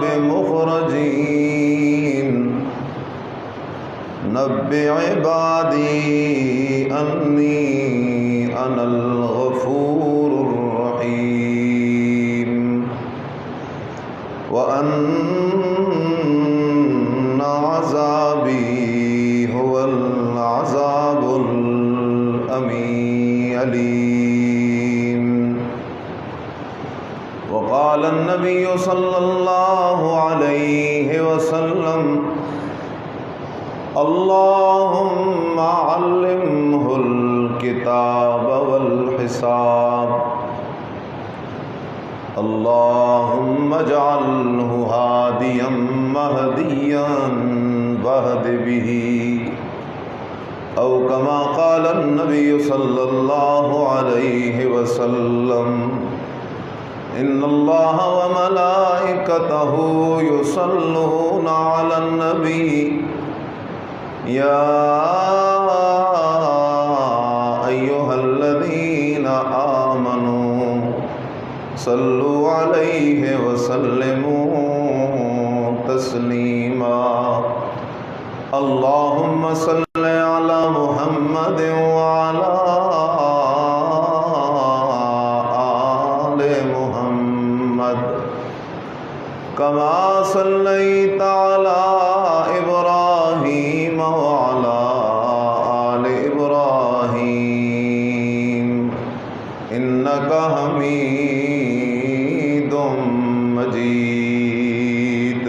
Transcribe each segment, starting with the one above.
بمخرجين نبئ عبادي أني أنا الغفور الرحيم وأن عذابي هو العذاب الأليم. وقال النبي صلى الله عليه وسلم اللهم علمه الكتاب والحساب اللهم اجعله هاديا مهديا واهد به أو كما قال النبي صلى الله عليه وسلم إن الله وملائكته يصلون على النبي يا أيها الذين آمنوا صلوا عليه وسلموا تسليما. اللهم صل على محمد وعلى آل محمد كما صليت على إبراهيم وعلى آل إبراهيم إنك حميد مجيد.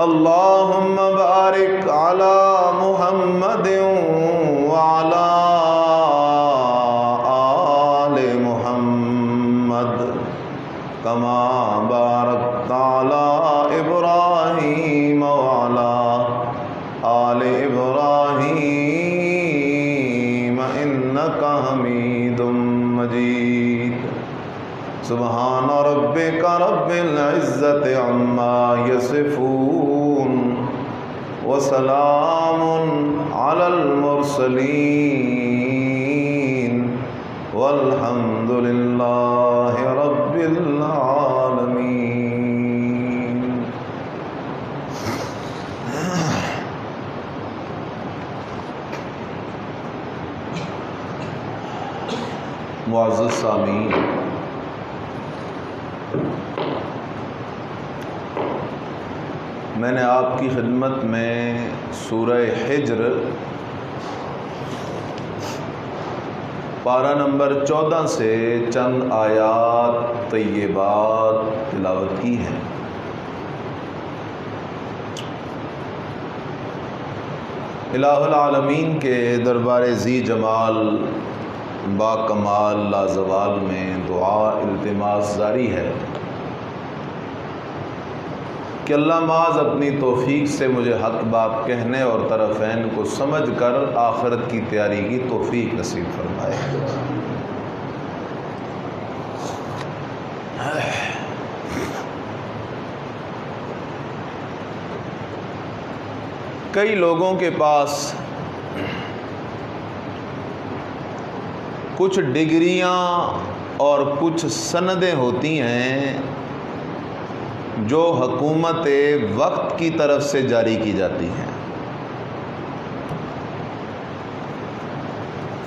اللهم بارك على محمد وعلى آل محمد كما باركت على إبراهيم وعلى آل إبراهيم إنك حميد مجيد. سبحان ربك رب العزة عما يصفون وسلام على المرسلين والحمد لله رب العالمين. معزز سامعین، میں نے آپ کی خدمت میں سورہ حجر پارہ نمبر 14 سے چند آیات طیبات تلاوت کی ہیں. الہ العالمین کے دربار ذی جمال با کمال لازوال میں دعا التماس جاری ہے کہ اللہ معاذ اپنی توفیق سے مجھے حق بات کہنے اور طرفین کو سمجھ کر آخرت کی تیاری کی توفیق نصیب فرمائے. کئی لوگوں کے پاس کچھ ڈگریاں اور کچھ سندیں ہوتی ہیں جو حکومت وقت کی طرف سے جاری کی جاتی ہیں.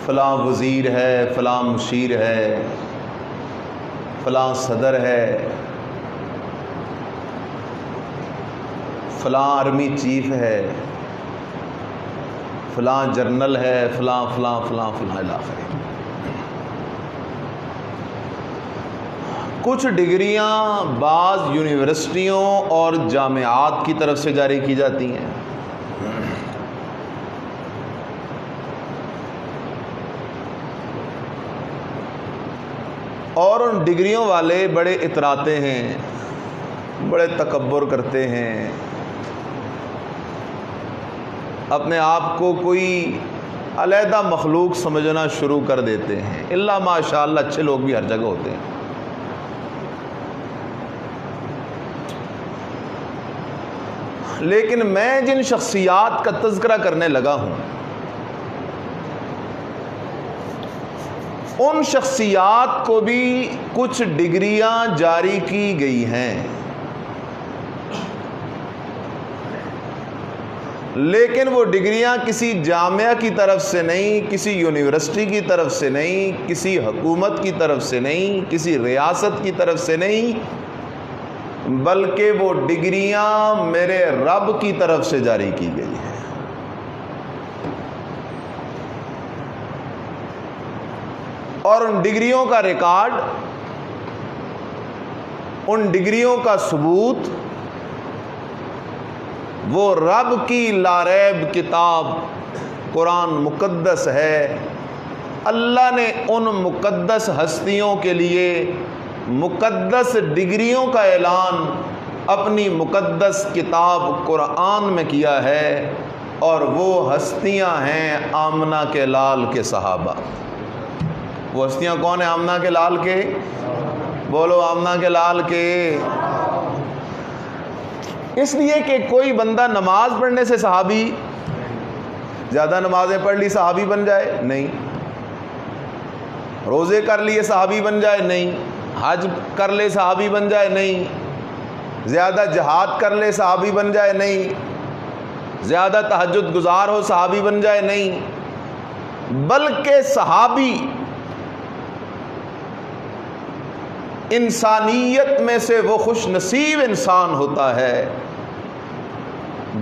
فلاں وزیر ہے، فلاں مشیر ہے، فلاں صدر ہے، فلاں آرمی چیف ہے، فلاں جرنل ہے، فلاں فلاں فلاں فلاں علاقے. کچھ ڈگریاں بعض یونیورسٹیوں اور جامعات کی طرف سے جاری کی جاتی ہیں. اور ان ڈگریوں والے بڑے اتراتے ہیں، بڑے تکبر کرتے ہیں، اپنے آپ کو کوئی علیحدہ مخلوق سمجھنا شروع کر دیتے ہیں. اللہ ماشاء اللہ اچھے لوگ بھی ہر جگہ ہوتے ہیں. لیکن میں جن شخصیات کا تذکرہ کرنے لگا ہوں ان شخصیات کو بھی کچھ ڈگریاں جاری کی گئی ہیں لیکن وہ ڈگریاں کسی جامعہ کی طرف سے نہیں، کسی یونیورسٹی کی طرف سے نہیں، کسی حکومت کی طرف سے نہیں، کسی ریاست کی طرف سے نہیں، بلکہ وہ ڈگریاں میرے رب کی طرف سے جاری کی گئی ہیں۔ اور ان ڈگریوں کا ریکارڈ، ان ڈگریوں کا ثبوت وہ رب کی لاریب کتاب قرآن مقدس ہے۔ اللہ نے ان مقدس ہستیوں کے لیے مقدس ڈگریوں کا اعلان اپنی مقدس کتاب قرآن میں کیا ہے، اور وہ ہستیاں ہیں آمنہ کے لال کے صحابہ۔ وہ ہستیاں کون ہیں آمنہ کے لال کے؟ بولو آمنہ کے لال کے۔ اس لیے کہ کوئی بندہ نماز پڑھنے سے صحابی، زیادہ نمازیں پڑھ لی صحابی بن جائے؟ نہیں۔ روزے کر لیے صحابی بن جائے؟ نہیں۔ حج کر لے صحابی بن جائے؟ نہیں۔ زیادہ جہاد کر لے صحابی بن جائے؟ نہیں۔ زیادہ تہجد گزار ہو صحابی بن جائے؟ نہیں۔ بلکہ صحابی انسانیت میں سے وہ خوش نصیب انسان ہوتا ہے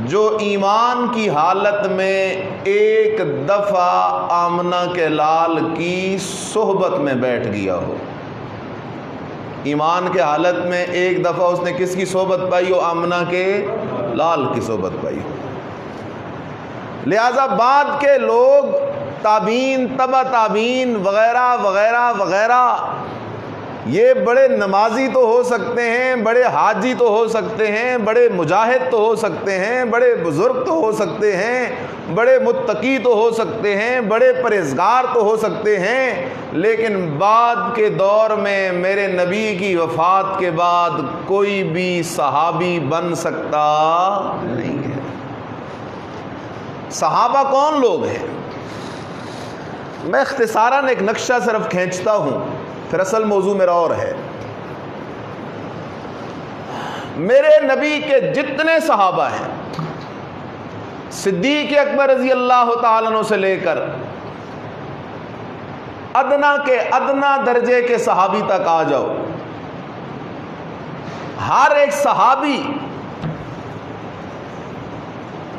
جو ایمان کی حالت میں ایک دفعہ آمنہ کے لال کی صحبت میں بیٹھ گیا ہو۔ ایمان کے حالت میں ایک دفعہ اس نے کس کی صحبت پائی ہو؟ آمنہ کے لال کی صحبت پائی ہو۔ لہذا بعد کے لوگ تابعین، تبع تابعین وغیرہ وغیرہ وغیرہ، یہ بڑے نمازی تو ہو سکتے ہیں، بڑے حاجی تو ہو سکتے ہیں، بڑے مجاہد تو ہو سکتے ہیں، بڑے بزرگ تو ہو سکتے ہیں، بڑے متقی تو ہو سکتے ہیں، بڑے پرہیزگار تو ہو سکتے ہیں، لیکن بعد کے دور میں میرے نبی کی وفات کے بعد کوئی بھی صحابی بن سکتا نہیں ہے۔ صحابہ کون لوگ ہیں؟ میں اختصاراً ایک نقشہ صرف کھینچتا ہوں، پھر اصل موضوع میرا اور ہے۔ میرے نبی کے جتنے صحابہ ہیں، صدیق اکبر رضی اللہ تعالیٰ عنہ سے لے کر ادنا کے ادنا درجے کے صحابی تک آ جاؤ، ہر ایک صحابی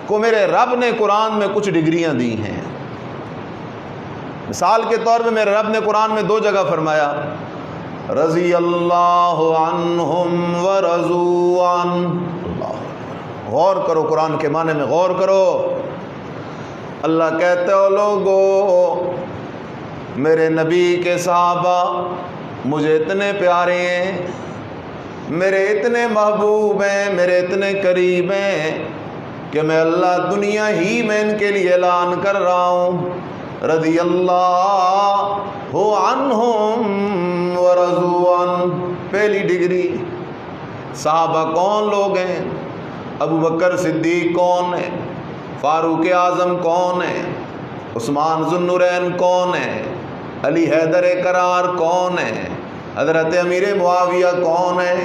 کو میرے رب نے قرآن میں کچھ ڈگریاں دی ہیں۔ مثال کے طور پہ میرے رب نے قرآن میں 2 جگہ فرمایا رضی اللہ عنہم ورضوا عنہ۔ غور کرو، قرآن کے معنی میں غور کرو۔ اللہ کہتے ہو لوگو میرے نبی کے صحابہ مجھے اتنے پیارے ہیں، میرے اتنے محبوب ہیں، میرے اتنے قریب ہیں کہ میں اللہ دنیا ہی میں ان کے لیے اعلان کر رہا ہوں رضی اللہ عنہم ورضوا عنہ۔ پہلی ڈگری، صحابہ کون لوگ ہیں؟ ابو بکر صدیق کون ہے؟ فاروق اعظم کون ہے؟ عثمان ذو النورین کون ہے؟ علی حیدر کرار کون ہے؟ حضرت امیر معاویہ کون ہے؟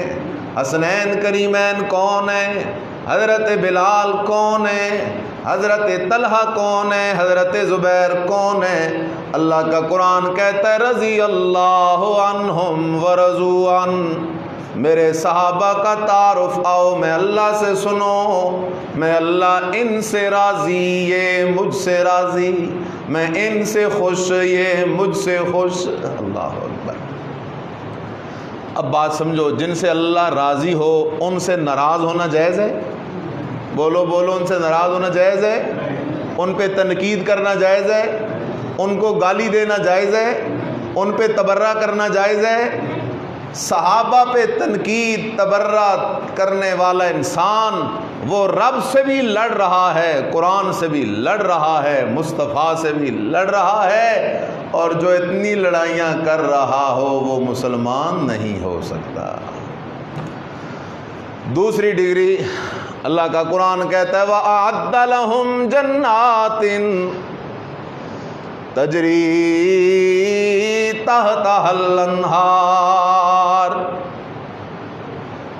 حسنین کریمین کون ہے؟ حضرت بلال کون ہے؟ حضرت طلحہ کون ہے؟ حضرت زبیر کون ہے؟ اللہ کا قرآن کہتا ہے رضی اللہ عنہم ورضوا عنہ۔ میرے صحابہ کا تعارف آؤ، میں اللہ سے سنو، میں اللہ ان سے راضی، یہ مجھ سے راضی، میں ان سے خوش، یہ مجھ سے خوش۔ اللہ اکبر۔ اب بات سمجھو، جن سے اللہ راضی ہو ان سے ناراض ہونا جائز ہے؟ بولو بولو، ان سے ناراض ہونا جائز ہے؟ ان پہ تنقید کرنا جائز ہے؟ ان کو گالی دینا جائز ہے؟ ان پہ تبرہ کرنا جائز ہے؟ صحابہ پہ تنقید تبرہ کرنے والا انسان وہ رب سے بھی لڑ رہا ہے، قرآن سے بھی لڑ رہا ہے، مصطفیٰ سے بھی لڑ رہا ہے، اور جو اتنی لڑائیاں کر رہا ہو وہ مسلمان نہیں ہو سکتا۔ دوسری ڈگری، اللہ کا قرآن کہتا ہے وَأَعَدَّ لَهُمْ جَنَّاتٍ تَجْرِي تَحْتَهَا الْأَنْهَارُ۔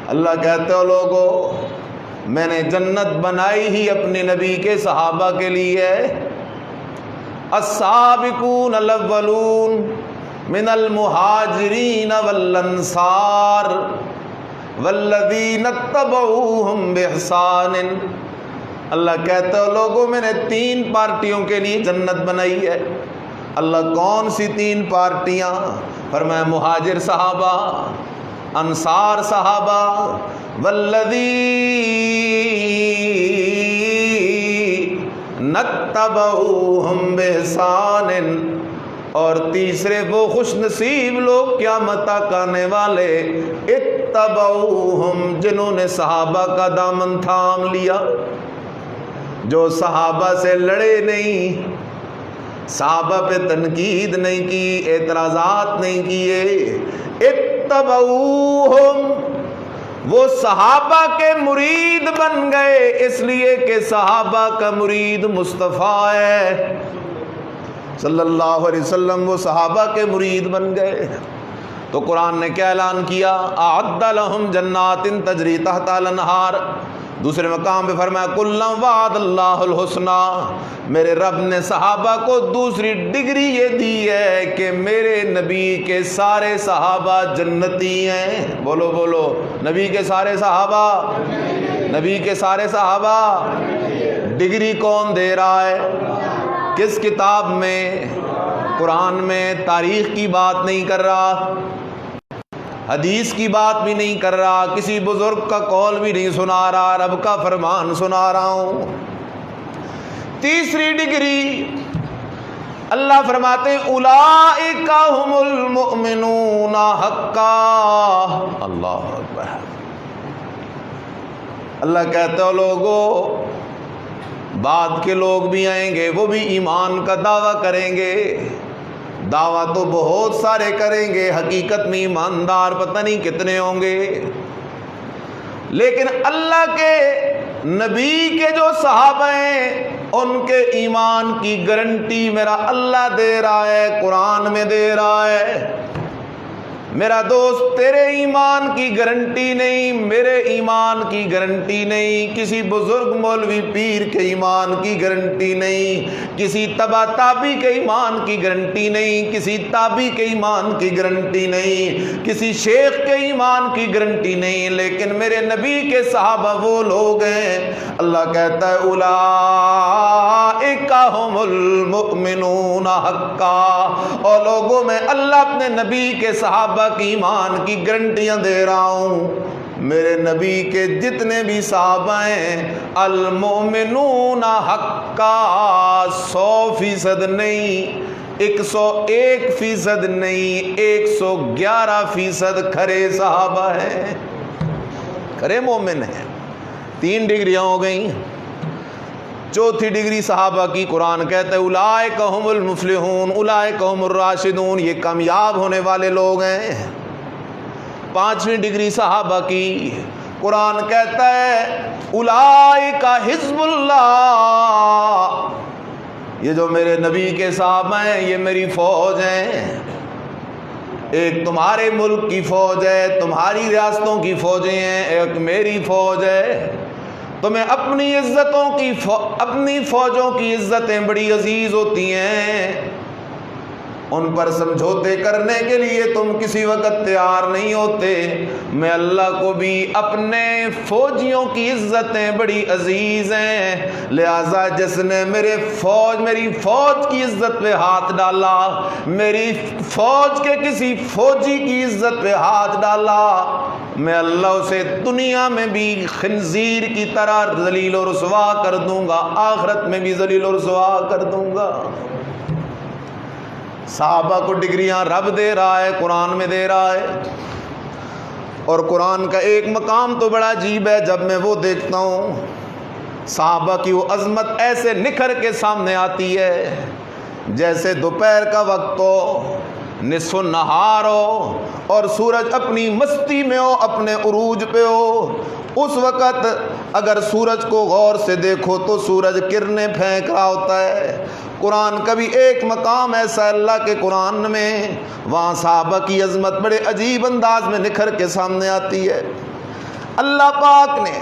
اللہ کہتے ہو لوگو میں نے جنت بنائی ہی اپنے نبی کے صحابہ کے لیے ہے۔ السابقون الاولون من المہاجرین والانصار والذین اتبعوہم بإحسان۔ اللہ کہتا ہے لوگوں میں نے 3 پارٹیوں کے لیے جنت بنائی ہے۔ اللہ کون سی 3 پارٹیاں؟ فرمایا مہاجر صحابہ، انصار صحابہ، والذین اتبعوہم بإحسان، اور تیسرے وہ خوش نصیب لوگ قیامت تک آنے والے، اتبعوہم، جنہوں نے صحابہ کا دامن تھام لیا، جو صحابہ سے لڑے نہیں، صحابہ پہ تنقید نہیں کی، اعتراضات نہیں کیے۔ اتبعوہم، وہ صحابہ کے مرید بن گئے، اس لیے کہ صحابہ کا مرید مصطفیٰ ہے صلی اللہ علیہ وسلم، وہ صحابہ کے مرید بن گئے۔ تو قرآن نے کیا اعلان کیا؟ اعد لہم جنات تجری تحتها الانہار۔ دوسرے مقام پہ فرمایا کلا وعد اللہ الحسنی، میرے رب نے صحابہ کو دوسری ڈگری یہ دی ہے کہ میرے نبی کے سارے صحابہ جنتی ہیں۔ بولو بولو، نبی کے سارے صحابہ، نبی کے سارے صحابہ۔ ڈگری کون دے رہا ہے؟ کس کتاب میں؟ قرآن میں۔ تاریخ کی بات نہیں کر رہا، حدیث کی بات بھی نہیں کر رہا، کسی بزرگ کا قول بھی نہیں سنا رہا، رب کا فرمان سنا رہا ہوں۔ تیسری ڈگری اللہ فرماتے ہیں اولئک هم المؤمنون حقا۔ اللہ اکبر۔ اللہ کہتا ہے لوگوں، بعد کے لوگ بھی آئیں گے، وہ بھی ایمان کا دعویٰ کریں گے، دعویٰ تو بہت سارے کریں گے، حقیقت میں ایماندار پتہ نہیں کتنے ہوں گے، لیکن اللہ کے نبی کے جو صحابہ ہیں ان کے ایمان کی گارنٹی میرا اللہ دے رہا ہے، قرآن میں دے رہا ہے۔ میرا دوست، تیرے ایمان کی گارنٹی نہیں، میرے ایمان کی گارنٹی نہیں، کسی بزرگ مولوی پیر کے ایمان کی گارنٹی نہیں، کسی تبا تابی کے ایمان کی گارنٹی نہیں، کسی تابی کے ایمان کی گارنٹی نہیں، کسی شیخ کے ایمان کی گارنٹی نہیں، لیکن میرے نبی کے صحابہ وہ لوگ ہیں۔ اللہ کہتا ہے اولئک ھم المؤمنون حقا، اور لوگوں میں اللہ اپنے نبی کے صحابہ کی ایمان کی گارنٹیاں دے رہا ہوں۔ میرے نبی کے جتنے بھی صحابہ ہیں المؤمنون حقا، 100% نہیں، 101% نہیں، 111% کھرے صحابہ ہیں، کھرے مومن ہیں۔ 3 ڈگریاں ہو گئیں۔ چوتھی ڈگری صحابہ کی قرآن کہتا ہے اولئک ھم المفلحون، اولئک ھم الراشدون، یہ کامیاب ہونے والے لوگ ہیں۔ 5ویں ڈگری صحابہ کی قرآن کہتا ہے اولئک حزب اللہ، یہ جو میرے نبی کے صحابہ ہیں یہ میری فوج ہیں۔ ایک تمہارے ملک کی فوج ہے، تمہاری ریاستوں کی فوجیں ہیں، ایک میری فوج ہے۔ تمہیں اپنی عزتوں کی اپنی فوجوں کی عزتیں بڑی عزیز ہوتی ہیں، ان پر سمجھوتے کرنے کے لیے تم کسی وقت تیار نہیں ہوتے۔ میں اللہ کو بھی اپنے فوجیوں کی عزتیں بڑی عزیز ہیں، لہذا جس نے میری فوج کی عزت پہ ہاتھ ڈالا، میری فوج کے کسی فوجی کی عزت پہ ہاتھ ڈالا، میں اللہ اسے دنیا میں بھی خنزیر کی طرح ذلیل و رسوا کر دوں گا، آخرت میں بھی ذلیل و رسوا کر دوں گا۔ صحابہ کو ڈگریاں رب دے رہا ہے، قرآن میں دے رہا ہے۔ اور قرآن کا ایک مقام تو بڑا عجیب ہے، جب میں وہ دیکھتا ہوں صحابہ کی وہ عظمت ایسے نکھر کے سامنے آتی ہے جیسے دوپہر کا وقت ہو، نصف النہار ہو، اور سورج اپنی مستی میں ہو، اپنے عروج پہ ہو۔ اس وقت اگر سورج کو غور سے دیکھو تو سورج کرنیں پھینک رہا ہوتا ہے۔ قرآن کا بھی ایک مقام ایسا اللہ کے قرآن میں، وہاں صحابہ کی عظمت بڑے عجیب انداز میں نکھر کے سامنے آتی ہے۔ اللہ پاک نے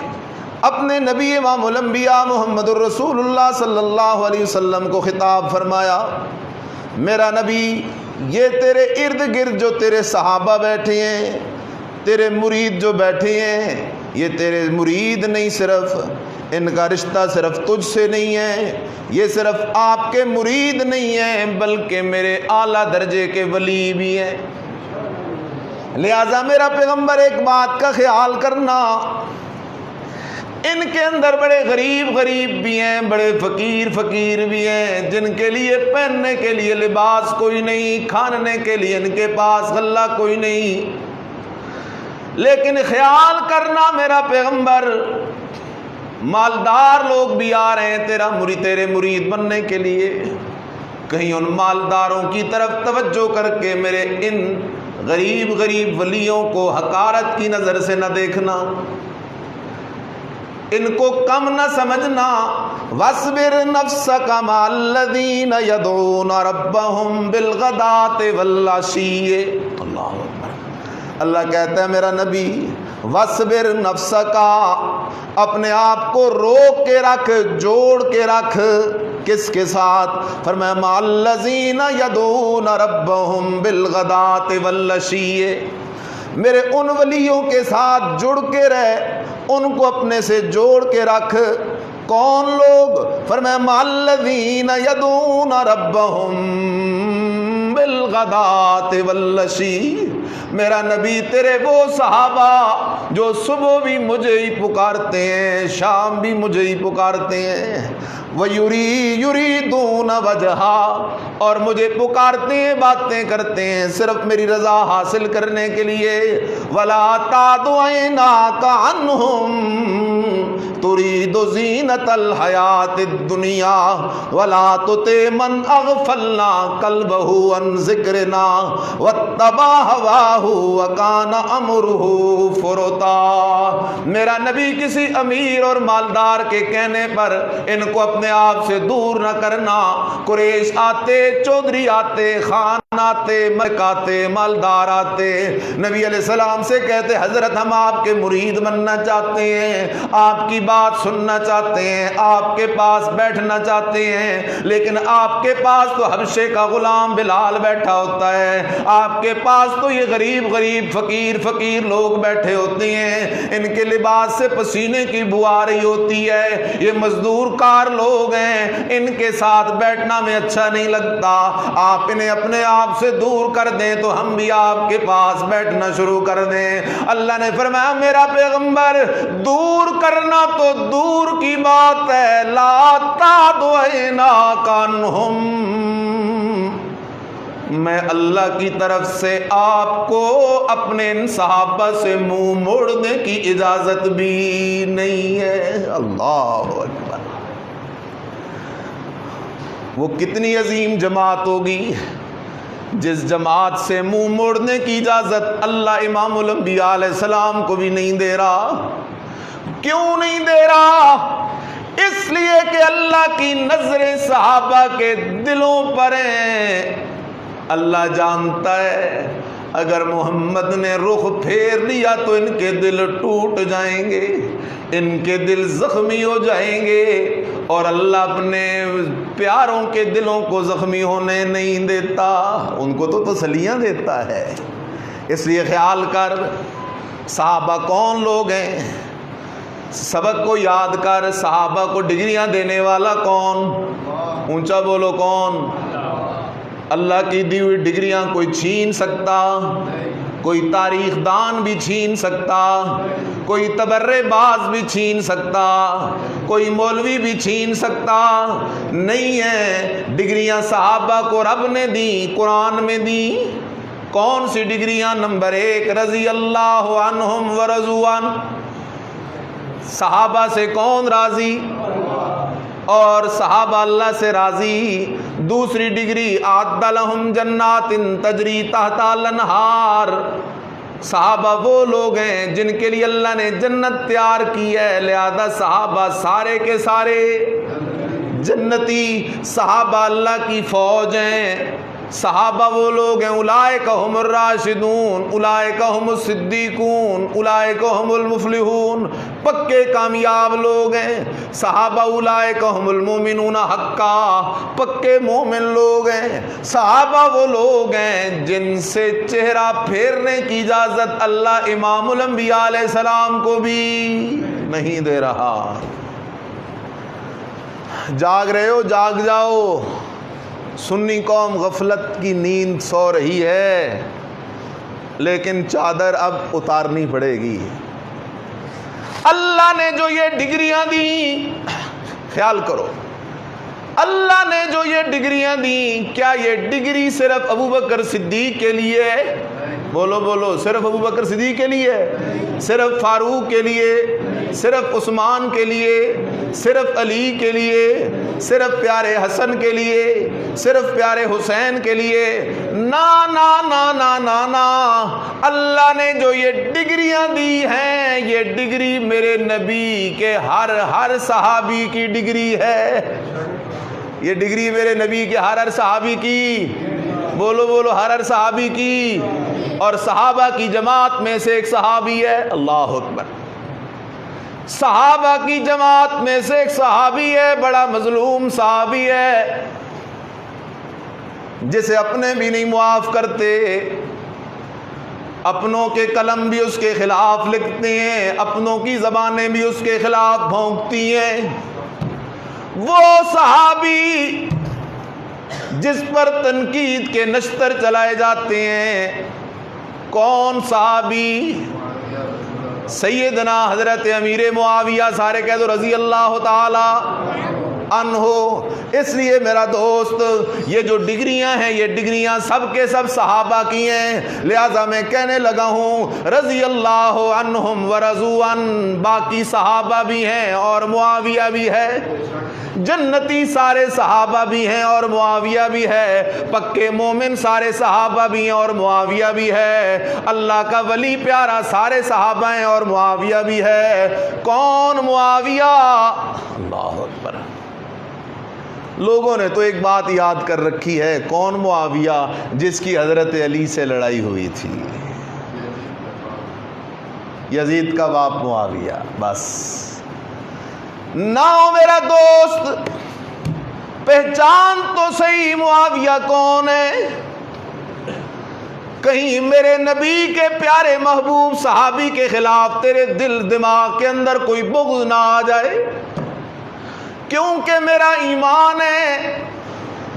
اپنے نبی امام الانبیاء محمد الرسول اللہ صلی اللہ علیہ وسلم کو خطاب فرمایا، میرا نبی یہ تیرے ارد گرد جو تیرے صحابہ بیٹھے ہیں، تیرے مرید جو بیٹھے ہیں، یہ تیرے مرید نہیں، صرف ان کا رشتہ صرف تجھ سے نہیں ہے، یہ صرف آپ کے مرید نہیں ہیں بلکہ میرے اعلیٰ درجے کے ولی بھی ہیں۔ لہذا میرا پیغمبر ایک بات کا خیال کرنا، ان کے اندر بڑے غریب بھی ہیں، بڑے فقیر بھی ہیں، جن کے لیے پہننے کے لیے لباس کوئی نہیں، کھانے کے لیے ان کے پاس غلہ کوئی نہیں، لیکن خیال کرنا میرا پیغمبر مالدار لوگ بھی آ رہے ہیں تیرے مرید بننے کے لیے، کہیں ان مالداروں کی طرف توجہ کر کے میرے ان غریب ولیوں کو حقارت کی نظر سے نہ دیکھنا، ان کو کم نہ سمجھنا۔ وَاصْبِرْ نَفْسَكَ مَعَ الَّذِينَ يَدْعُونَ رَبَّهُمْ بِالْغَدَاةِ وَالْعَشِيِّ۔ اللہ اکبر۔ اللہ کہتا ہے میرا نبی وَاصْبِرْ نَفْسَكَ، اپنے آپ کو روک کے رکھ، جوڑ کے رکھ، کس کے ساتھ؟ فرمایا مَعَ الَّذِينَ يَدْعُونَ رَبَّهُمْ بِالْغَدَاةِ وَالْعَشِيِّ، میرے ان ولیوں کے ساتھ جڑ کے رہ، ان کو اپنے سے جوڑ کے رکھ۔ کون لوگ؟ فرمایا مَعَ الَّذِينَ يَدْعُونَ رَبَّهُمْ بِالْغَدَاةِ وَالْعَشِيِّ، میرا نبی تیرے وہ صحابہ جو صبح بھی مجھے ہی پکارتے ہیں، شام بھی مجھے ہی پکارتے ہیں، یریدون وجہا، اور مجھے پکارتے ہیں، باتیں کرتے ہیں صرف میری رضا حاصل کرنے کے لیے۔ ولا تعد عیناک عنہم ترید زینت الحیات الدنیا ولا تطع من اغفلنا قلبہ عن ذکرنا واتبع ہواہ وکان امرہ فرطا۔ میرا نبی کسی امیر اور مالدار کے کہنے پر ان کو اپنے آپ سے دور نہ کرنا۔ قریش آتے، چودھری آتے، خان آتے، ملک آتے، مالدار آتے، نبی علیہ السلام سے کہتے حضرت ہم آپ کے مرید بننا چاہتے ہیں، آپ کی بات سننا چاہتے ہیں، آپ کے پاس بیٹھنا چاہتے ہیں، لیکن آپ کے پاس تو حبشے کا غلام بلال بیٹھا ہوتا ہے، آپ کے پاس تو یہ غریب فقیر لوگ بیٹھے ہوتے ہیں، ان کے لباس سے پسینے کی بو آ رہی ہوتی ہے، یہ مزدور کار لوگ ہیں، ان کے ساتھ بیٹھنا میں اچھا نہیں لگتا، آپ انہیں اپنے آپ سے دور کر دیں تو ہم بھی آپ کے پاس بیٹھنا شروع کر دیں۔ اللہ نے فرمایا میرا پیغمبر دور کرنا تو دور کی بات ہے، لا تعد عیناک عنہم، میں اللہ کی طرف سے آپ کو اپنے ان صحابہ سے منہ موڑنے کی اجازت بھی نہیں ہے۔ اللہ اکبر۔ وہ کتنی عظیم جماعت ہوگی جس جماعت سے منہ موڑنے کی اجازت اللہ امام الانبیاء علیہ السلام کو بھی نہیں دے رہا۔ کیوں نہیں دے رہا؟ اس لیے کہ اللہ کی نظریں صحابہ کے دلوں پر ہیں، اللہ جانتا ہے اگر محمد نے رخ پھیر لیا تو ان کے دل ٹوٹ جائیں گے، ان کے دل زخمی ہو جائیں گے، اور اللہ اپنے پیاروں کے دلوں کو زخمی ہونے نہیں دیتا، ان کو تو تسلیاں دیتا ہے۔ اس لیے خیال کر صحابہ کون لوگ ہیں، سبق کو یاد کر، صحابہ کو ڈگریاں دینے والا کون؟ اونچا بولو کون؟ اللہ کی دی ہوئی ڈگریاں کوئی چھین سکتا؟ کوئی تاریخ دان بھی چھین سکتا، کوئی تبرے باز بھی چھین سکتا، کوئی مولوی بھی چھین سکتا نہیں ہے۔ ڈگریاں صحابہ کو رب نے دی، قرآن میں دی۔ کون سی ڈگریاں؟ نمبر 1 رضی اللہ عنہم ورضوا عنہ، صحابہ سے کون راضی؟ اور صحابہ اللہ سے راضی۔ دوسری ڈگری اعد لہم جنات تجری تحت الانہار، صحابہ وہ لوگ ہیں جن کے لیے اللہ نے جنت تیار کی ہے، لہذا صحابہ سارے کے سارے جنتی۔ صحابہ اللہ کی فوج ہیں، صحابہ وہ لوگ ہیں اولئک هم الراشدون اولئک هم الصدیقون اولئک هم المفلحون، پکے کامیاب لوگ ہیں صحابہ۔ اولئک هم المؤمنون حقا، پکے مومن لوگ ہیں صحابہ۔ وہ لوگ ہیں جن سے چہرہ پھیرنے کی اجازت اللہ امام الانبیاء علیہ السلام کو بھی نہیں دے رہا۔ جاگ رہے ہو جاگ جاؤ، سنی قوم غفلت کی نیند سو رہی ہے، لیکن چادر اب اتارنی پڑے گی۔ اللہ نے جو یہ ڈگریاں دی، خیال کرو، اللہ نے جو یہ ڈگریاں دی، کیا یہ ڈگری صرف ابوبکر صدیق کے لیے؟ بولو بولو، صرف ابوبکر صدیق کے لیے؟ صرف فاروق کے لیے؟ صرف عثمان کے لیے؟ صرف علی کے لیے؟ صرف پیارے حسن کے لیے؟ صرف پیارے حسین کے لیے؟ نا نا نا نا نا نا، اللہ نے جو یہ ڈگریاں دی ہیں، یہ ڈگری میرے نبی کے ہر صحابی کی ڈگری ہے۔ یہ ڈگری میرے نبی کے ہر صحابی کی، بولو بولو، ہر صحابی کی، اور صحابہ کی جماعت میں سے ایک صحابی ہے، اللہ اکبر، صحابہ کی جماعت میں سے ایک صحابی ہے، بڑا مظلوم صحابی ہے، جسے اپنے بھی نہیں معاف کرتے، اپنوں کے قلم بھی اس کے خلاف لکھتے ہیں، اپنوں کی زبانیں بھی اس کے خلاف بھونکتی ہیں۔ وہ صحابی جس پر تنقید کے نشتر چلائے جاتے ہیں، کون صحابی؟ سیدنا حضرت امیر معاویہ، سارے کہہ دو رضی اللہ تعالی عنہ۔ اس لیے میرا دوست، یہ جو ڈگریاں ہیں، یہ ڈگریاں سب کے سب صحابہ کی ہیں، لہذا میں کہنے لگا ہوں رضی اللہ عنہم ورضوا عن، باقی صحابہ بھی ہیں اور معاویہ بھی ہے، جنتی سارے صحابہ بھی ہیں اور معاویہ بھی ہے، پکے مومن سارے صحابہ بھی ہیں اور معاویہ بھی ہے، اللہ کا ولی پیارا سارے صحابہ ہیں اور معاویہ بھی ہے۔ کون معاویہ؟ اللہ اکبر۔ لوگوں نے تو ایک بات یاد کر رکھی ہے، کون معاویہ؟ جس کی حضرت علی سے لڑائی ہوئی تھی، یزید کا باپ معاویہ، بس۔ نہ ہو میرا دوست، پہچان تو صحیح معاویہ کون ہے؟ کہیں میرے نبی کے پیارے محبوب صحابی کے خلاف تیرے دل دماغ کے اندر کوئی بغض نہ آ جائے، کیونکہ میرا ایمان ہے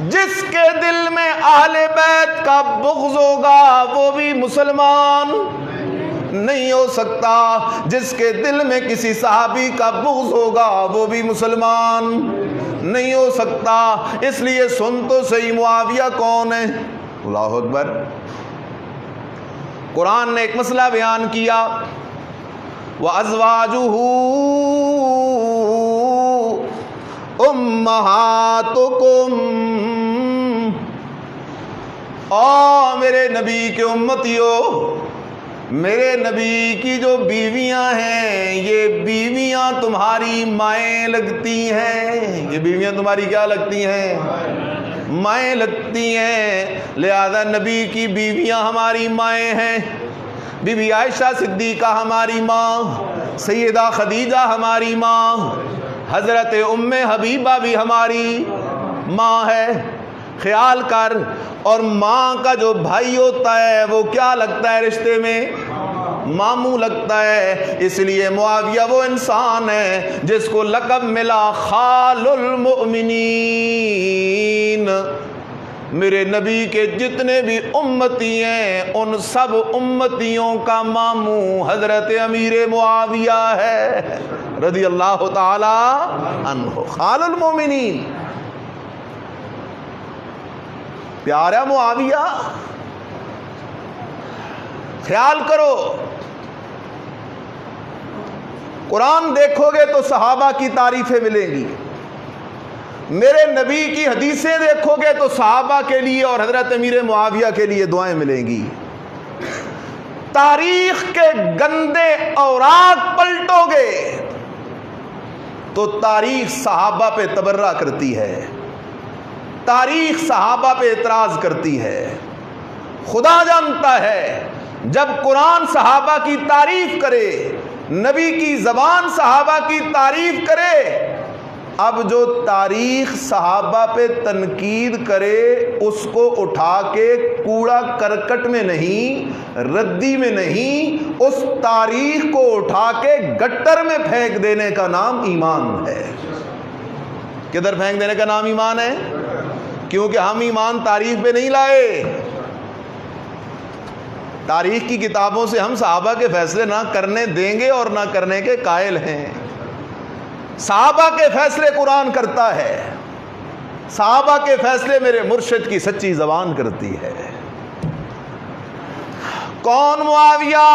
جس کے دل میں اہل بیت کا بغض ہوگا وہ بھی مسلمان نہیں ہو سکتا، جس کے دل میں کسی صحابی کا بغض ہوگا وہ بھی مسلمان نہیں ہو سکتا۔ اس لیے سن تو صحیح، معاویہ کون ہے؟ اللہ اکبر۔ قرآن نے ایک مسئلہ بیان کیا، وَأَزْوَاجُهُ أُمَّهَاتُكُمْ، او میرے نبی کے امتیوں، میرے نبی کی جو بیویاں ہیں، یہ بیویاں تمہاری مائیں لگتی ہیں۔ یہ بیویاں تمہاری کیا لگتی ہیں؟ مائیں لگتی ہیں، لہذا نبی کی بیویاں ہماری مائیں ہیں۔ بی بی عائشہ صدیقہ ہماری ماں، سیدہ خدیجہ ہماری ماں، حضرت ام حبیبہ بھی ہماری ماں ہے۔ خیال کر، اور ماں کا جو بھائی ہوتا ہے وہ کیا لگتا ہے رشتے میں؟ ماموں لگتا ہے۔ اس لیے معاویہ وہ انسان ہے جس کو لقب ملا خال المؤمنین۔ میرے نبی کے جتنے بھی امتی ہیں ان سب امتیوں کا ماموں حضرت امیر معاویہ ہے رضی اللہ تعالی عنہ، خال المؤمنین۔ پیارا معاویہ، خیال کرو، قرآن دیکھو گے تو صحابہ کی تعریفیں ملیں گی، میرے نبی کی حدیثیں دیکھو گے تو صحابہ کے لیے اور حضرت امیر معاویہ کے لیے دعائیں ملیں گی۔ تاریخ کے گندے اوراق پلٹو گے تو تاریخ صحابہ پہ تبرہ کرتی ہے، تاریخ صحابہ پہ اعتراض کرتی ہے۔ خدا جانتا ہے جب قرآن صحابہ کی تعریف کرے، نبی کی زبان صحابہ کی تعریف کرے، اب جو تاریخ صحابہ پہ تنقید کرے اس کو اٹھا کے کوڑا کرکٹ میں نہیں، ردی میں نہیں، اس تاریخ کو اٹھا کے گٹر میں پھینک دینے کا نام ایمان ہے۔ کدھر پھینک دینے کا نام ایمان ہے؟ کیونکہ ہم ایمان تاریخ پہ نہیں لائے۔ تاریخ کی کتابوں سے ہم صحابہ کے فیصلے نہ کرنے دیں گے اور نہ کرنے کے قائل ہیں۔ صحابہ کے فیصلے قرآن کرتا ہے، صحابہ کے فیصلے میرے مرشد کی سچی زبان کرتی ہے۔ کون معاویہ؟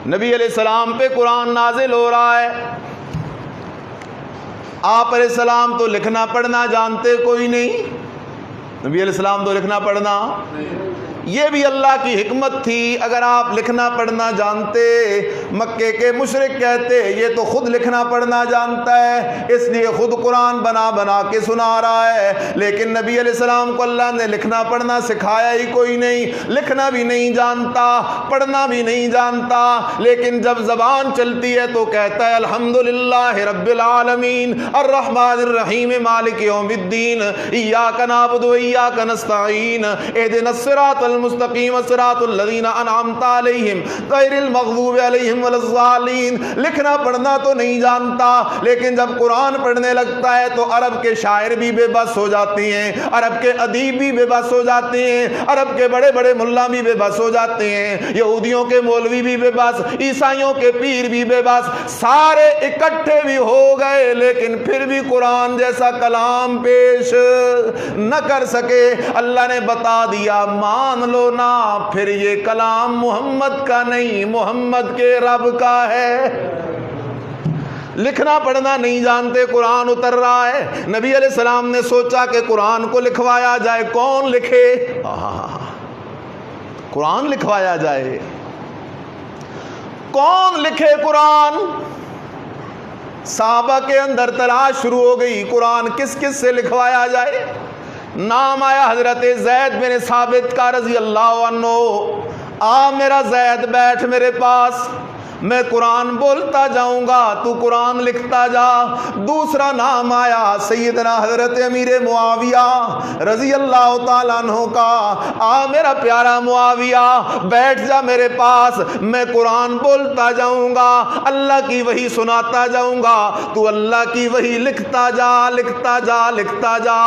نبی علیہ السلام پہ قرآن نازل ہو رہا ہے، آپ علیہ السلام تو لکھنا پڑھنا جانتے کوئی نہیں، نبی علیہ السلام تو لکھنا پڑھنا، یہ بھی اللہ کی حکمت تھی۔ اگر آپ لکھنا پڑھنا جانتے، مکے کے مشرک کہتے یہ تو خود لکھنا پڑھنا جانتا ہے، اس لیے خود قرآن بنا بنا کے سنا رہا ہے، لیکن نبی علیہ السلام کو اللہ نے لکھنا پڑھنا سکھایا ہی کوئی نہیں، لکھنا بھی نہیں جانتا، پڑھنا بھی نہیں جانتا، لیکن جب زبان چلتی ہے تو کہتا ہے الحمدللہ رب العالمین الرحمن الرحیم مالک یوم الدین ایاک نعبد و ایاک نستعین اہدنا الصراط المستقیم صراط الذین انعمت علیہم غیر المغضوب علیہم ولا الضالین۔ لکھنا پڑھنا تو نہیں جانتا، لیکن جب قرآن پڑھنے لگتا ہے تو عرب کے شاعر بھی بے بس ہو جاتے ہیں، عرب کے ادیب بھی بے بس ہو جاتے ہیں، عرب کے بڑے بڑے ملا بھی بے بس ہو جاتے ہیں، یہودیوں کے مولوی بھی بے بس، عیسائیوں کے پیر بھی بے بس، سارے اکٹھے بھی ہو گئے لیکن پھر بھی قرآن جیسا کلام پیش نہ کر سکے۔ اللہ نے بتا دیا مان لو نا، پھر یہ کلام محمد کا نہیں، محمد کے رب کا ہے۔ لکھنا پڑھنا نہیں جانتے، قرآن اتر رہا ہے، نبی علیہ السلام نے سوچا کہ قرآن کو لکھوایا جائے، کون لکھے؟ قرآن لکھوایا جائے، کون لکھے قرآن؟ صحابہ کے اندر تلاش شروع ہو گئی، قرآن کس کس سے لکھوایا جائے؟ نام آیا حضرت زید بن ثابت کا رضی اللہ عنہ، آ میرا زید بیٹھ میرے پاس، میں قرآن بولتا جاؤں گا تو قرآن لکھتا جا۔ دوسرا نام آیا سیدنا حضرت امیر معاویہ رضی اللہ تعالیٰ عنہ کا، آ میرا پیارا معاویہ بیٹھ جا میرے پاس، میں قرآن بولتا جاؤں گا، اللہ کی وحی سناتا جاؤں گا، تو اللہ کی وحی لکھتا جا لکھتا جا لکھتا جا،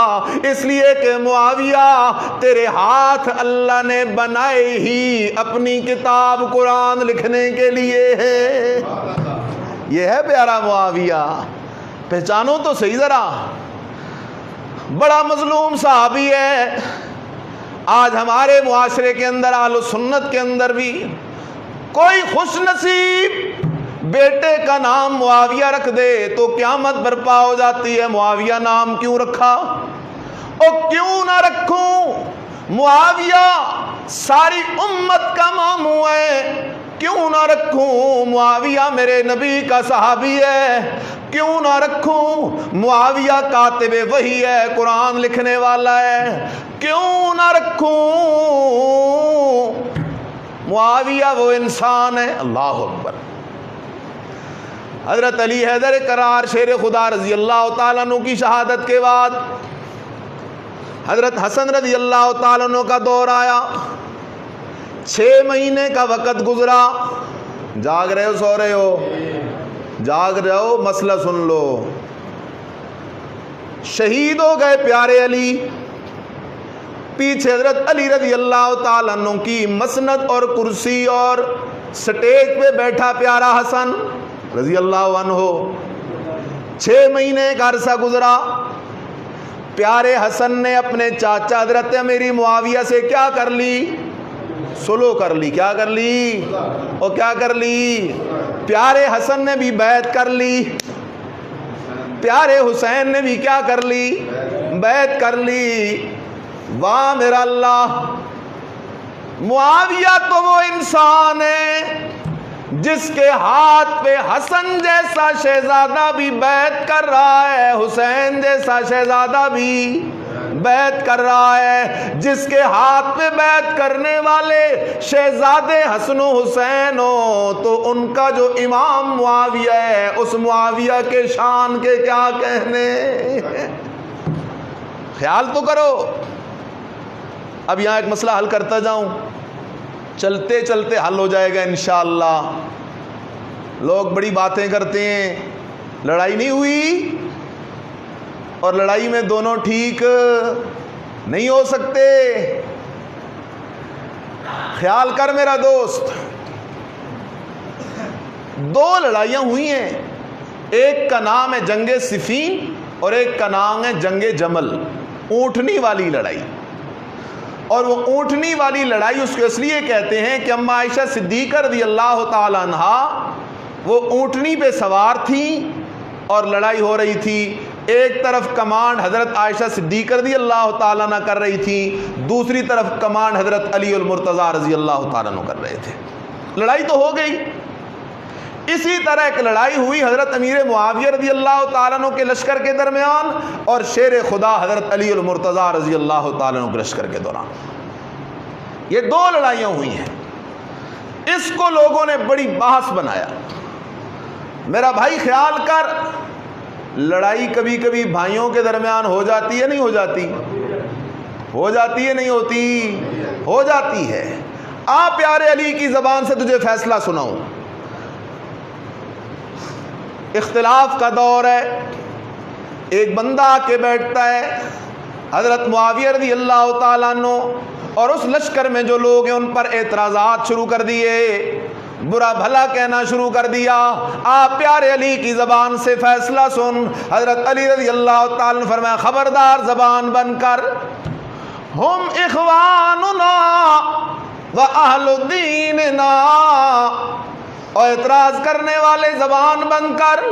اس لیے کہ معاویہ تیرے ہاتھ اللہ نے بنائے ہی اپنی کتاب قرآن لکھنے کے لیے ہے۔ یہ ہے پیارا معاویہ، پہچانو تو صحیح ذرا، بڑا مظلوم صحابی ہے۔ آج ہمارے معاشرے کے اندر اہل سنت کے اندر بھی کوئی خوش نصیب بیٹے کا نام معاویہ رکھ دے تو قیامت برپا ہو جاتی ہے۔ معاویہ نام کیوں رکھا؟ اور کیوں نہ رکھوں؟ معاویہ ساری امت کا ماموں ہے، کیوں نہ رکھوں؟ معاویہ میرے نبی کا صحابی ہے، کیوں نہ رکھوں؟ معاویہ کاتب وحی ہے، قرآن لکھنے والا ہے، کیوں نہ رکھوں؟ معاویہ وہ انسان ہے، اللہ اکبر۔ حضرت علی حیدر کرار شیر خدا رضی اللہ تعالیٰ عنہ کی شہادت کے بعد حضرت حسن رضی اللہ تعالیٰ عنہ کا دور آیا، 6 مہینے کا وقت گزرا۔ جاگ رہے ہو سو رہے ہو؟ جاگ رہے ہو؟ مسئلہ سن لو۔ شہید ہو گئے پیارے علی، پیچھے حضرت علی رضی اللہ تعالیٰ عنہ کی مسند اور کرسی اور سٹیج پہ بیٹھا پیارا حسن رضی اللہ عنہ۔ 6 مہینے کا عرصہ گزرا، پیارے حسن نے اپنے چاچا حضرت امیر معاویہ سے کیا کر لی؟ سلو کر لی۔ کیا کر لی؟ اور کیا کر لی؟ پیارے حسن نے بھی بیعت کر لی، پیارے حسین نے بھی کیا کر لی؟ بیعت کر لی۔ واہ میرا اللہ! معاویہ تو وہ انسان ہے جس کے ہاتھ پہ حسن جیسا شہزادہ بھی بیعت کر رہا ہے، حسین جیسا شہزادہ بھی بیعت کر رہا ہے، جس کے ہاتھ پہ بیعت کرنے والے شہزادے حسن و حسین ہو تو ان کا جو امام معاویہ ہے، اس معاویہ کے شان کے کیا کہنے۔ خیال تو کرو۔ اب یہاں ایک مسئلہ حل کرتا جاؤں، چلتے چلتے حل ہو جائے گا انشاءاللہ۔ لوگ بڑی باتیں کرتے ہیں، لڑائی نہیں ہوئی اور لڑائی میں دونوں ٹھیک نہیں ہو سکتے۔ خیال کر میرا دوست، دو لڑائیاں ہوئی ہیں، ایک کا نام ہے جنگ صفین اور ایک کا نام ہے جنگ جمل، اونٹنی والی لڑائی۔ اور وہ اونٹنی والی لڑائی اس کو اس لیے کہتے ہیں کہ اما عائشہ صدیقہ رضی اللہ تعالی عنہا وہ اونٹنی پہ سوار تھیں اور لڑائی ہو رہی تھی۔ ایک طرف کمانڈ حضرت عائشہ صدیقہ رضی اللہ تعالیٰ عنہ کر رہی تھی، دوسری طرف کمانڈ حضرت علی المرتضیٰ رضی اللہ تعالیٰ عنہ کر رہے تھے۔ لڑائی تو ہو گئی۔ اسی طرح ایک لڑائی ہوئی حضرت امیر معاویہ رضی اللہ تعالیٰ عنہ کے لشکر کے درمیان اور شیر خدا حضرت علی المرتضیٰ رضی اللہ تعالیٰ عنہ کے لشکر کے دوران۔ یہ دو لڑائیاں ہوئی ہیں، اس کو لوگوں نے بڑی بحث بنایا۔ میرا بھائی خیال کر، لڑائی کبھی کبھی بھائیوں کے درمیان ہو جاتی ہے نہیں ہو جاتی؟ ہو جاتی ہے نہیں ہوتی؟ ہو جاتی ہے۔ آپ پیارے علی کی زبان سے تجھے فیصلہ سناؤں۔ اختلاف کا دور ہے، ایک بندہ آ کے بیٹھتا ہے حضرت معاویہ رضی اللہ تعالیٰ عنہ، اور اس لشکر میں جو لوگ ہیں ان پر اعتراضات شروع کر دیے، برا بھلا کہنا شروع کر دیا۔ آپ پیارے علی کی زبان سے فیصلہ سن۔ حضرت علی رضی اللہ تعالیٰ عنہ فرمایا خبردار زبان بن کر، ہم اخواننا و اہل دیننا، اور اعتراض کرنے والے زبان بن کر،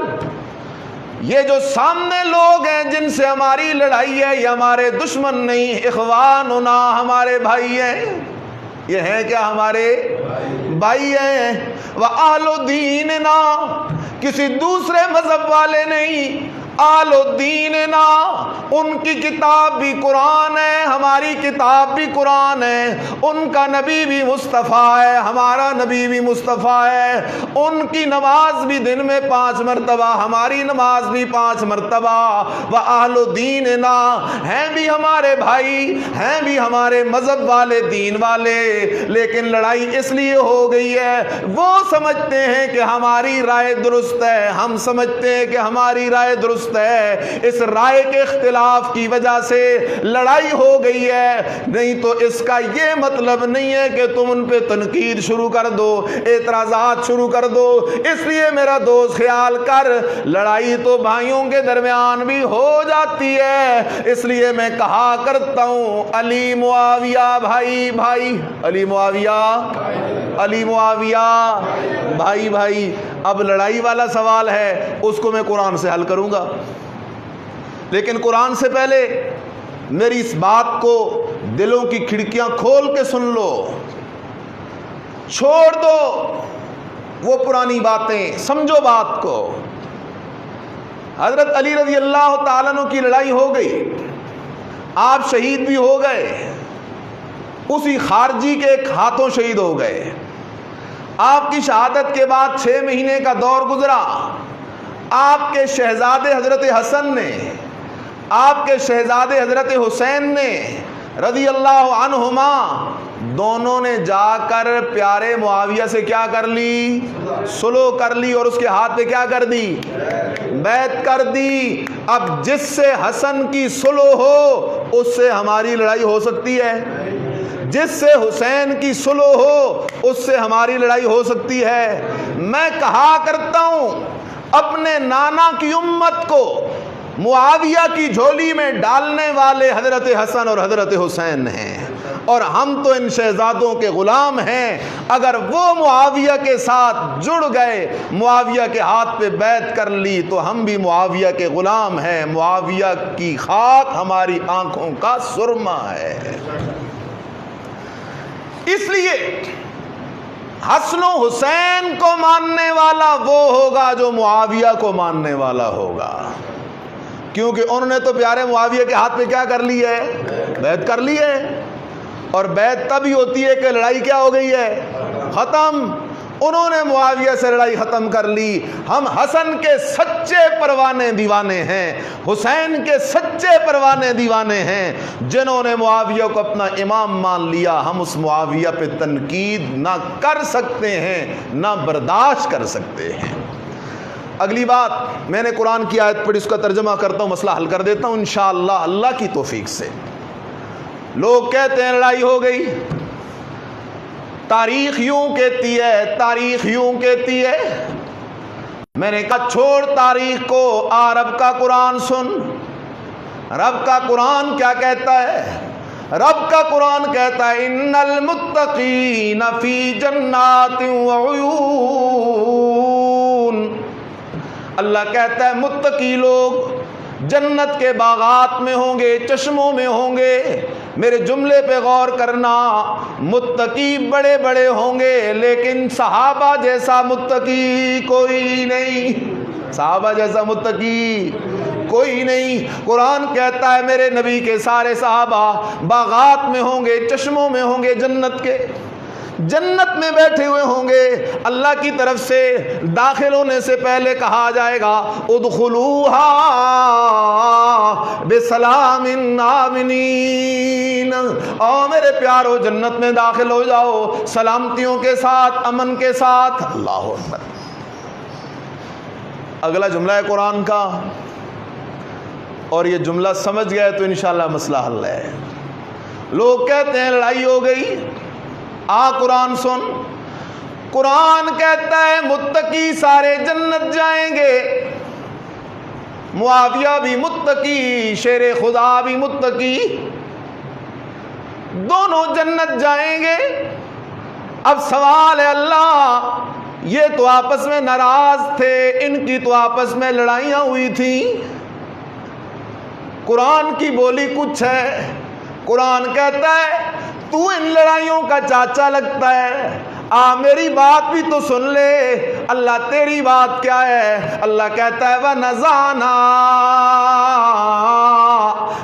یہ جو سامنے لوگ ہیں جن سے ہماری لڑائی ہے یہ ہمارے دشمن نہیں، اخواننا ہمارے بھائی ہیں، یہ ہیں کیا؟ ہمارے بھائی ہیں۔ وَأَهْلُ دِينِنَا، کسی دوسرے مذہب والے نہیں، آل دیننا، ان کی کتاب بھی قرآن ہے، ہماری کتاب بھی قرآن ہے، ان کا نبی بھی مصطفیٰ ہے، ہمارا نبی بھی مصطفیٰ ہے، ان کی نماز بھی دن میں 5 مرتبہ، ہماری نماز بھی 5 مرتبہ۔ وَأَهْلُ دِينِنَا، ہیں بھی ہمارے بھائی، ہیں بھی ہمارے مذہب والے، دین والے، لیکن لڑائی اس لیے ہو گئی ہے، وہ سمجھتے ہیں کہ ہماری رائے درست ہے، ہم سمجھتے ہیں کہ ہماری رائے درست ہے، اس رائے کے اختلاف کی وجہ سے لڑائی ہو گئی ہے، نہیں تو اس کا یہ مطلب نہیں ہے کہ تم ان پہ تنقید شروع کر دو، اعتراضات شروع کر دو۔ اس لیے میرا دوست خیال کر، لڑائی تو بھائیوں کے درمیان بھی ہو جاتی ہے، اس لیے میں کہا کرتا ہوں علی معاویہ بھائی بھائی، علی معاویہ، علی معاویہ بھائی بھائی۔ اب لڑائی والا سوال ہے، اس کو میں قرآن سے حل کروں گا، لیکن قرآن سے پہلے میری اس بات کو دلوں کی کھڑکیاں کھول کے سن لو، چھوڑ دو وہ پرانی باتیں، سمجھو بات کو۔ حضرت علی رضی اللہ تعالیٰ عنہ کی لڑائی ہو گئی، آپ شہید بھی ہو گئے، اسی خارجی کے ایک ہاتھوں شہید ہو گئے۔ آپ کی شہادت کے بعد 6 مہینے کا دور گزرا، آپ کے شہزادے حضرت حسن نے، آپ کے شہزادے حضرت حسین نے رضی اللہ عنہما، دونوں نے جا کر پیارے معاویہ سے کیا کر لی؟ صلح کر لی، اور اس کے ہاتھ پہ کیا کر دی؟ بیعت کر دی۔ اب جس سے حسن کی صلح ہو اس سے ہماری لڑائی ہو سکتی ہے، جس سے حسین کی صلح ہو اس سے ہماری لڑائی ہو سکتی ہے۔ میں کہا کرتا ہوں اپنے نانا کی امت کو معاویہ کی جھولی میں ڈالنے والے حضرت حسن اور حضرت حسین ہیں، اور ہم تو ان شہزادوں کے غلام ہیں۔ اگر وہ معاویہ کے ساتھ جڑ گئے، معاویہ کے ہاتھ پہ بیعت کر لی، تو ہم بھی معاویہ کے غلام ہیں۔ معاویہ کی خاک ہماری آنکھوں کا سرما ہے۔ اس لیے حسن و حسین کو ماننے والا وہ ہوگا جو معاویہ کو ماننے والا ہوگا، کیونکہ انہوں نے تو پیارے معاویہ کے ہاتھ پہ کیا کر لی ہے؟ بیعت کر لی ہے، اور بیعت تب ہی ہوتی ہے کہ لڑائی کیا ہو گئی ہے؟ ختم۔ انہوں نے معاویہ سے لڑائی ختم کر لی۔ ہم حسن کے سچے پروانے دیوانے ہیں، حسین کے سچے پروانے دیوانے ہیں، جنہوں نے معاویہ کو اپنا امام مان لیا۔ ہم اس معاویہ پہ تنقید نہ کر سکتے ہیں، نہ برداشت کر سکتے ہیں۔ اگلی بات، میں نے قرآن کی آیت پڑھی، اس کا ترجمہ کرتا ہوں، مسئلہ حل کر دیتا ہوں انشاءاللہ اللہ کی توفیق سے۔ لوگ کہتے ہیں لڑائی ہو گئی، تاریخ یوں کہتی ہے، تاریخ یوں کہتی ہے۔ میں نے کہا چھوڑ تاریخ کو، آ رب کا قرآن سن۔ رب کا قرآن کیا کہتا ہے؟ رب کا قرآن کہتا ہے ان المتقین فی جنات وعیون۔ اللہ کہتا ہے متقی لوگ جنت کے باغات میں ہوں گے، چشموں میں ہوں گے۔ میرے جملے پہ غور کرنا، متقی بڑے بڑے ہوں گے لیکن صحابہ جیسا متقی کوئی نہیں، صحابہ جیسا متقی کوئی نہیں۔ قرآن کہتا ہے میرے نبی کے سارے صحابہ باغات میں ہوں گے، چشموں میں ہوں گے، جنت کے، جنت میں بیٹھے ہوئے ہوں گے۔ اللہ کی طرف سے داخل ہونے سے پہلے کہا جائے گا ادخلوها بسلام آمنین، او میرے پیارو جنت میں داخل ہو جاؤ سلامتیوں کے ساتھ، امن کے ساتھ۔ اللہ اکبر۔ اگلا جملہ ہے قرآن کا، اور یہ جملہ سمجھ گئے تو انشاءاللہ مسئلہ حل ہے۔ لوگ کہتے ہیں لڑائی ہو گئی، آ قرآن سن۔ قرآن کہتا ہے متقی سارے جنت جائیں گے، معاویہ بھی متقی، شیر خدا بھی متقی، دونوں جنت جائیں گے۔ اب سوال ہے اللہ، یہ تو آپس میں ناراض تھے، ان کی تو آپس میں لڑائیاں ہوئی تھیں۔ قرآن کی بولی کچھ ہے، قرآن کہتا ہے تو ان لڑائیوں کا چاچا لگتا ہے، آ میری بات بھی تو سن لے۔ اللہ تیری بات کیا ہے؟ اللہ کہتا ہے وَنَزَعْنَا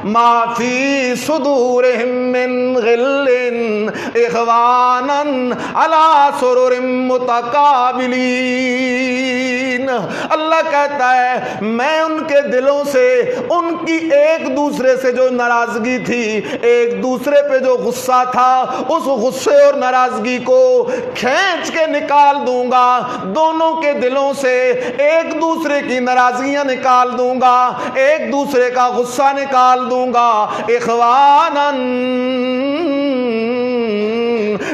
مَا فِي صُدُورِهِم مِّن غِلٍّ إِخْوَانًا عَلَىٰ سُرُرٍ مُتَقَابِلِينَ۔ اللہ کہتا ہے میں ان کے دلوں سے، ان کی ایک دوسرے سے جو ناراضگی تھی، ایک دوسرے پہ جو غصہ تھا، اس غصے اور ناراضگی کو کھینچ کے نکال دوں گا، دونوں کے دلوں سے ایک دوسرے کی ناراضگیاں نکال دوں گا، ایک دوسرے کا غصہ نکال دوں گا۔ اخواناً،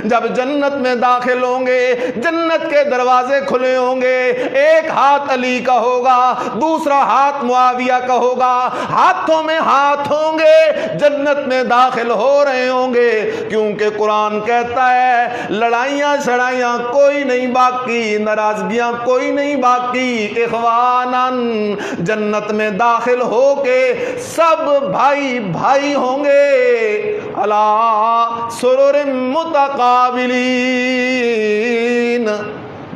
جب جنت میں داخل ہوں گے، جنت کے دروازے کھلے ہوں گے، ایک ہاتھ علی کا ہوگا، دوسرا ہاتھ معاویہ کا ہوگا، ہاتھوں میں ہاتھ ہوں گے، جنت میں داخل ہو رہے ہوں گے۔ کیونکہ قرآن کہتا ہے لڑائیاں شڑائیاں کوئی نہیں باقی، ناراضگیاں کوئی نہیں باقی۔ اخواناً، جنت میں داخل ہو کے سب بھائی بھائی ہوں گے، علی سرر متقابلین،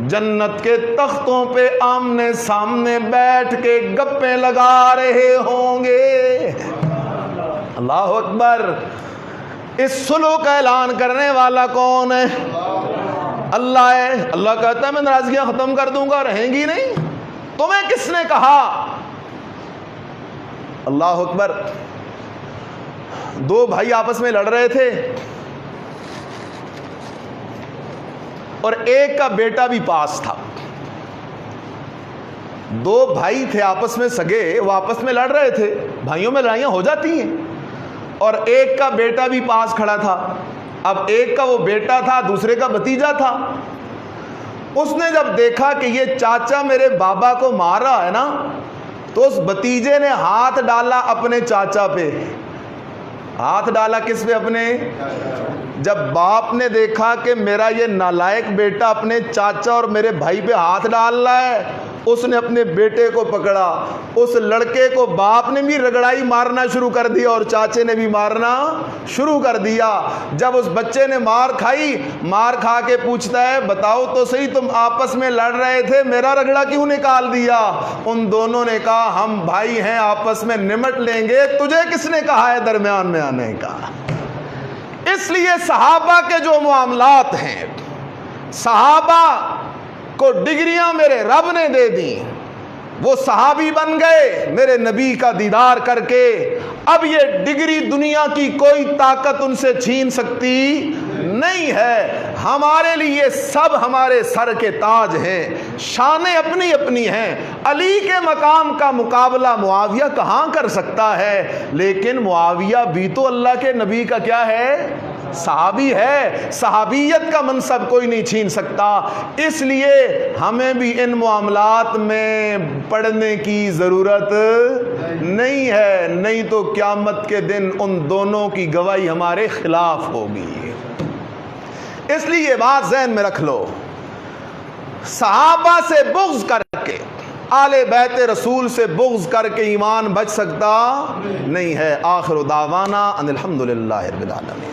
جنت کے تختوں پہ آمنے سامنے بیٹھ کے گپیں لگا رہے ہوں گے۔ اللہ اکبر۔ اس صلح کا اعلان کرنے والا کون ہے؟ اللہ ہے۔ اللہ کہتا ہے میں ناراضگیاں ختم کر دوں گا، رہیں گی نہیں۔ تمہیں کس نے کہا؟ اللہ اکبر۔ دو بھائی آپس میں لڑ رہے تھے، اور ایک کا بیٹا بھی پاس تھا۔ دو بھائی تھے آپس میں سگے، وہ آپس میں لڑ رہے تھے، بھائیوں میں لڑائیاں ہو جاتی ہیں، اور ایک کا بیٹا بھی پاس کھڑا تھا۔ اب ایک کا وہ بیٹا تھا، دوسرے کا بھتیجا تھا۔ اس نے جب دیکھا کہ یہ چاچا میرے بابا کو مار رہا ہے نا، تو اس بھتیجے نے ہاتھ ڈالا اپنے چاچا پہ۔ ہاتھ ڈالا کس پہ؟ اپنے۔ جب باپ نے دیکھا کہ میرا یہ نالائق بیٹا اپنے چاچا اور میرے بھائی پہ ہاتھ ڈال رہا ہے، اس نے اپنے بیٹے کو پکڑا، اس لڑکے کو باپ نے بھی رگڑائی مارنا شروع کر دیا اور چاچے نے بھی مارنا شروع کر دیا۔ جب اس بچے نے مار کھائی، مار کھا کے پوچھتا ہے بتاؤ تو صحیح تم آپس میں لڑ رہے تھے، میرا رگڑا کیوں نکال دیا؟ ان دونوں نے کہا ہم بھائی ہیں، آپس میں نمٹ لیں گے، تجھے کس نے کہا ہے درمیان میں آنے کا؟ اس لیے صحابہ کے جو معاملات ہیں، صحابہ کو ڈگریاں میرے رب نے دے دی، وہ صحابی بن گئے میرے نبی کا دیدار کر کے، اب یہ ڈگری دنیا کی کوئی طاقت ان سے چھین سکتی نہیں ہے۔ ہمارے لیے سب ہمارے سر کے تاج ہیں، شانیں اپنی اپنی ہیں۔ علی کے مقام کا مقابلہ معاویہ کہاں کر سکتا ہے؟ لیکن معاویہ بھی تو اللہ کے نبی کا کیا ہے؟ صحابی ہے۔ صحابیت کا منصب کوئی نہیں چھین سکتا۔ اس لیے ہمیں بھی ان معاملات میں پڑھنے کی ضرورت نہیں ہے، نہیں تو قیامت کے دن ان دونوں کی گواہی ہمارے خلاف ہوگی۔ اس لیے یہ بات ذہن میں رکھ لو، صحابہ سے بغض کر کے، آل بیت رسول سے بغض کر کے ایمان بچ سکتا نہیں ہے۔ آخر دعوانا ان الحمدللہ رب العالمین۔